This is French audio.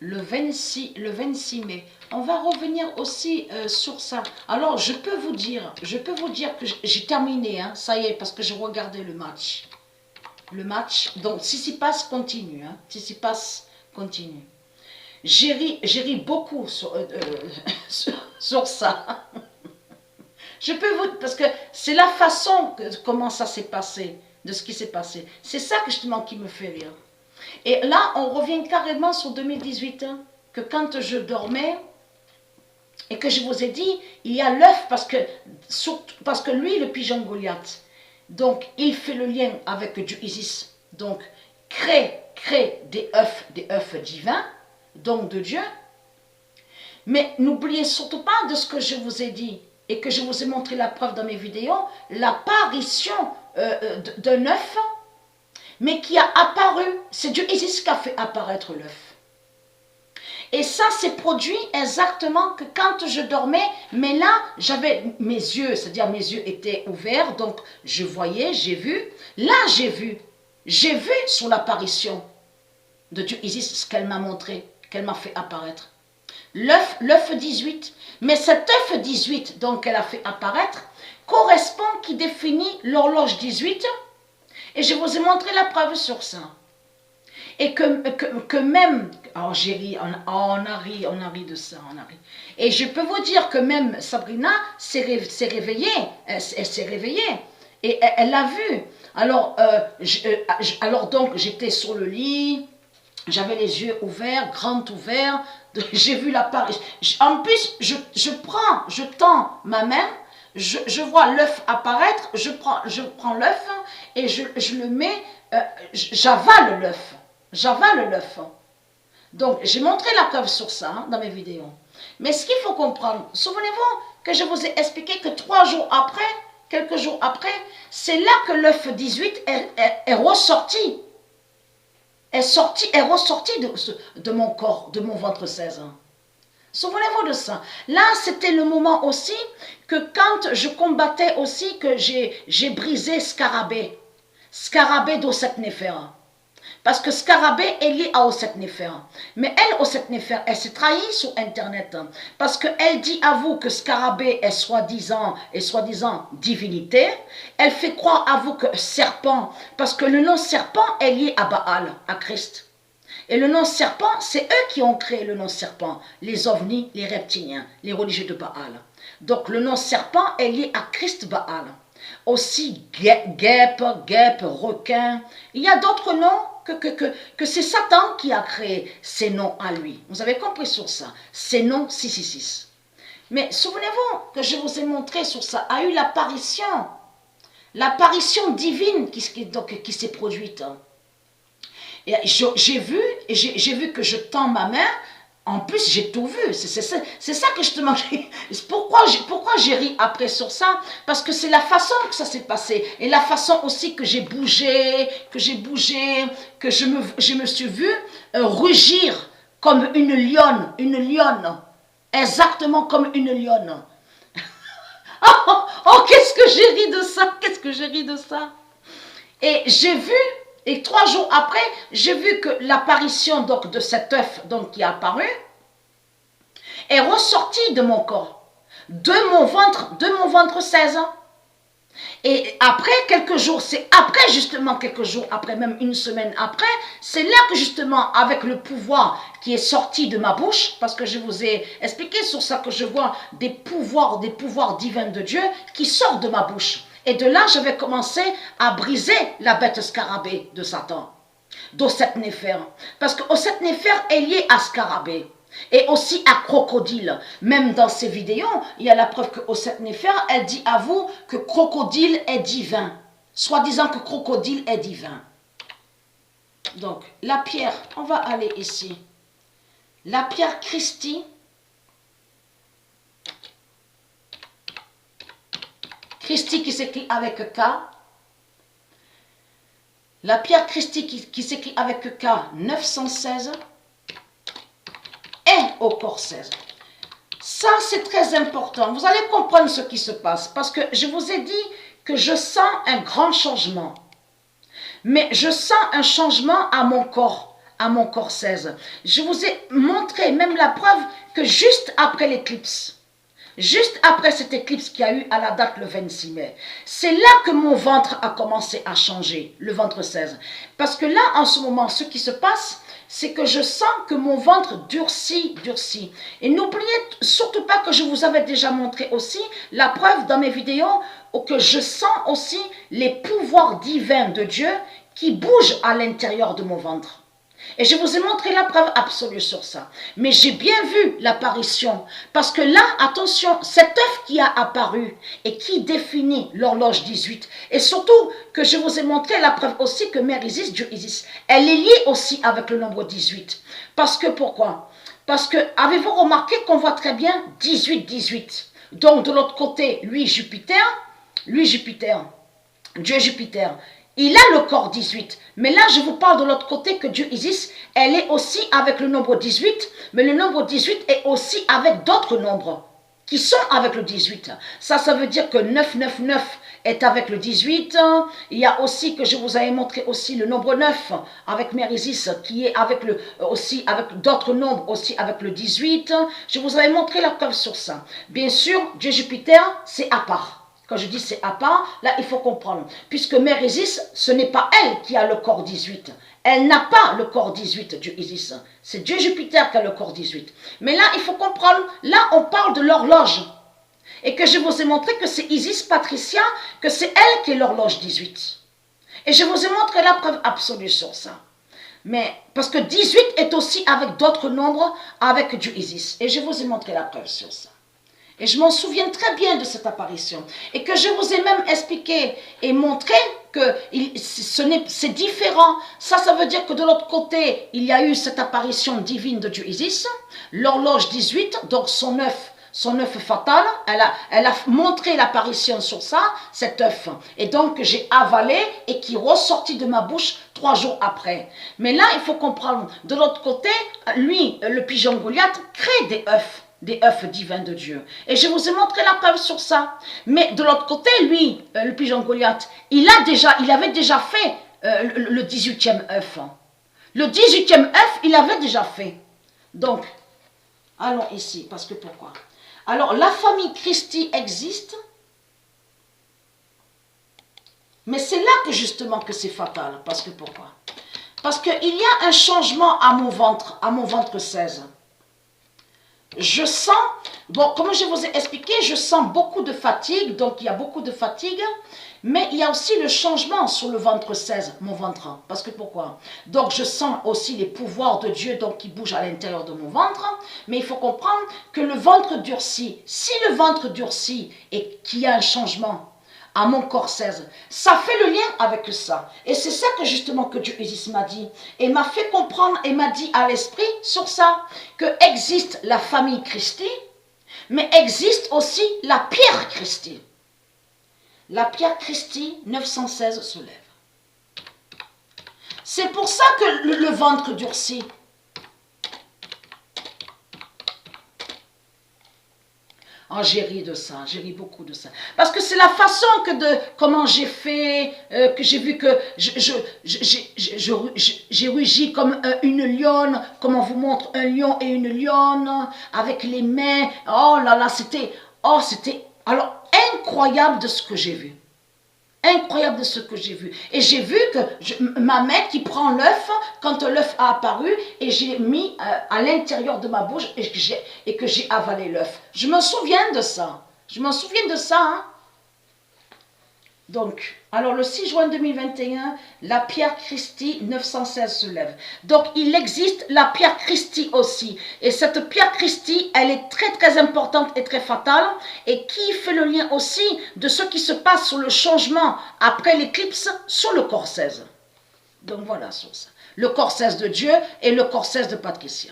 le 26 mai. On va revenir aussi sur ça. Alors, je peux vous dire que j'ai terminé, hein, ça y est, parce que j'ai regardé le match. Donc Tsitsipas continue, hein, Tsitsipas continue. J'ai ri beaucoup sur ça. Je peux vous, parce que c'est la façon comment ça s'est passé, de ce qui s'est passé. C'est ça justement qui me fait rire. Et là, on revient carrément sur 2018, hein, que quand je dormais, et que je vous ai dit, il y a l'œuf, parce que lui, le pigeon Goliath, donc il fait le lien avec Dieu Isis, donc crée des œufs divins, donc de Dieu. Mais n'oubliez surtout pas de ce que je vous ai dit, et que je vous ai montré la preuve dans mes vidéos, l'apparition d'un œuf, mais qui a apparu, c'est Dieu Isis qui a fait apparaître l'œuf. Et ça s'est produit exactement que quand je dormais, mais là, j'avais mes yeux, c'est-à-dire mes yeux étaient ouverts, donc je voyais, j'ai vu. Là, j'ai vu sur l'apparition de Dieu Isis ce qu'elle m'a montré, qu'elle m'a fait apparaître. L'œuf 18. Mais cet œuf 18, donc qu'elle a fait apparaître, correspond, qui définit l'horloge 18. Et je vous ai montré la preuve sur ça. Et que même, alors j'ai ri, on a ri de ça, on a ri. Et je peux vous dire que même Sabrina s'est réveillée, elle s'est réveillée, et elle l'a vu. Alors, alors donc j'étais sur le lit, j'avais les yeux ouverts, grands ouverts, j'ai vu l'apparition. En plus, je tends ma main, je vois l'œuf apparaître, je prends l'œuf et je le mets, j'avale l'œuf. J'avale l'œuf. Donc, j'ai montré la preuve sur ça, hein, dans mes vidéos. Mais ce qu'il faut comprendre, souvenez-vous que je vous ai expliqué que 3 jours après, quelques jours après, c'est là que l'œuf 18 est ressorti. Est ressorti de mon corps, de mon ventre 16 ans. Souvenez-vous de ça. Là, c'était le moment aussi que quand je combattais aussi, que j'ai brisé Scarabée. Scarabée d'Osset Néfera. Parce que Scarabée est liée à Osset Néfer. Mais elle, Osset Néfer, elle s'est trahie sur Internet. Parce qu'elle dit à vous que Scarabée est soi-disant divinité. Elle fait croire à vous que serpent, parce que le nom serpent est lié à Baal, à Christ. Et le nom serpent, c'est eux qui ont créé le nom serpent. Les ovnis, les reptiliens, les religieux de Baal. Donc le nom serpent est lié à Christ Baal. Aussi guêpe, requin. Il y a d'autres noms que c'est Satan qui a créé ces noms à lui. Vous avez compris sur ça. Ces noms 666. Mais souvenez-vous que je vous ai montré sur ça, a eu l'apparition divine qui s'est produite. Et j'ai vu que je tends ma main. En plus, j'ai tout vu. C'est ça que justement, pourquoi j'ai ri après sur ça? Parce que c'est la façon que ça s'est passé. Et la façon aussi que j'ai bougé, que je me suis vue rugir comme une lionne. Exactement comme une lionne. Oh, qu'est-ce que j'ai ri de ça? Et j'ai vu, et 3 jours après, j'ai vu que l'apparition de cet œuf qui est apparu est ressorti de mon corps, de mon ventre 16 ans. Et après quelques jours, c'est après justement quelques jours après, même une semaine après, c'est là que justement avec le pouvoir qui est sorti de ma bouche, parce que je vous ai expliqué sur ça que je vois des pouvoirs divins de Dieu qui sortent de ma bouche. Et de là, je vais commencer à briser la bête scarabée de Satan, d'Osset Néfer. Parce que Osset Néfer est lié à scarabée. Et aussi à crocodile. Même dans ses vidéos, il y a la preuve que Osset Néfer, elle dit à vous que crocodile est divin. Soi-disant que crocodile est divin. Donc, la pierre, on va aller ici. La pierre Christi. Christi qui s'écrit avec K. La pierre Christi qui s'écrit avec K 916 est au corps 16. Ça, c'est très important. Vous allez comprendre ce qui se passe. Parce que je vous ai dit que je sens un grand changement. Mais je sens un changement à mon corps, à mon corps 16. Je vous ai montré même la preuve que juste après l'éclipse, juste après cette éclipse qu'il y a eu à la date le 26 mai, c'est là que mon ventre a commencé à changer, le ventre 16. Parce que là, en ce moment, ce qui se passe, c'est que je sens que mon ventre durcit. Et n'oubliez surtout pas que je vous avais déjà montré aussi la preuve dans mes vidéos où que je sens aussi les pouvoirs divins de Dieu qui bougent à l'intérieur de mon ventre. Et je vous ai montré la preuve absolue sur ça. Mais j'ai bien vu l'apparition. Parce que là, attention, cet œuf qui a apparu et qui définit l'horloge 18. Et surtout que je vous ai montré la preuve aussi que Mère Isis, Dieu Isis, elle est liée aussi avec le nombre 18. Parce que pourquoi? Parce que, avez-vous remarqué qu'on voit très bien 18. Donc de l'autre côté, lui Jupiter, Dieu Jupiter. Il a le corps 18. Mais là, je vous parle de l'autre côté que Dieu Isis, elle est aussi avec le nombre 18. Mais le nombre 18 est aussi avec d'autres nombres qui sont avec le 18. Ça veut dire que 999 est avec le 18. Il y a aussi que je vous avais montré aussi le nombre 9 avec Mère Isis qui est avec aussi avec d'autres nombres aussi avec le 18. Je vous avais montré la preuve sur ça. Bien sûr, Dieu Jupiter, c'est à part. Quand je dis c'est à part, là il faut comprendre. Puisque Mère Isis, ce n'est pas elle qui a le corps 18. Elle n'a pas le corps 18, Dieu Isis. C'est Dieu Jupiter qui a le corps 18. Mais là, il faut comprendre, là on parle de l'horloge. Et que je vous ai montré que c'est Isis Patricia, que c'est elle qui est l'horloge 18. Et je vous ai montré la preuve absolue sur ça. Mais parce que 18 est aussi avec d'autres nombres, avec Dieu Isis. Et je vous ai montré la preuve sur ça. Et je m'en souviens très bien de cette apparition. Et que je vous ai même expliqué et montré que c'est différent. Ça veut dire que de l'autre côté, il y a eu cette apparition divine de Dieu Isis. L'horloge 18, donc son œuf fatal. Elle a montré l'apparition sur ça, cet œuf. Et donc que j'ai avalé et qui est ressorti de ma bouche 3 jours après. Mais là, il faut comprendre. De l'autre côté, lui, le pigeon Goliath, crée des œufs divins de Dieu. Et je vous ai montré la preuve sur ça. Mais de l'autre côté, lui, le pigeon Goliath, il avait déjà fait le 18e œuf. Le 18e œuf, il avait déjà fait. Donc, allons ici, parce que pourquoi? Alors, la famille Christi existe, mais c'est là que justement que c'est fatal. Parce que pourquoi? Parce qu'il y a un changement à mon ventre 16. Je sens, bon, comme je vous ai expliqué, je sens beaucoup de fatigue, donc il y a beaucoup de fatigue, mais il y a aussi le changement sur le ventre 16, mon ventre. Parce que pourquoi? Donc je sens aussi les pouvoirs de Dieu donc, qui bougent à l'intérieur de mon ventre, mais il faut comprendre que le ventre durcit. Si le ventre durcit et qu'il y a un changement à mon corps 16, ça fait le lien avec ça. Et c'est ça que justement que Dieu Isis m'a dit. Et m'a fait comprendre et m'a dit à l'esprit sur ça, que existe la famille Christi, mais existe aussi la pierre Christi. La pierre Christi 916 se lève. C'est pour ça que le ventre durcit. Oh, j'ai ri de ça, j'ai ri beaucoup de ça. Parce que c'est la façon comment j'ai fait, que j'ai vu que j'ai rugi comme une lionne, comme on vous montre un lion et une lionne, avec les mains. Oh là là, c'était alors incroyable de ce que j'ai vu. Incroyable de ce que j'ai vu. Et j'ai vu que ma main qui prend l'œuf, quand l'œuf a apparu, et j'ai mis à l'intérieur de ma bouche et que j'ai avalé l'œuf. Je me souviens de ça. Je me souviens de ça. Hein? Donc, alors le 6 juin 2021, la pierre Christi 916 se lève. Donc, il existe la pierre Christi aussi. Et cette pierre Christi, elle est très très importante et très fatale. Et qui fait le lien aussi de ce qui se passe sur le changement après l'éclipse sur le corps 16. Donc voilà sur ça. Le corps 16 de Dieu et le corps 16 de Patricia.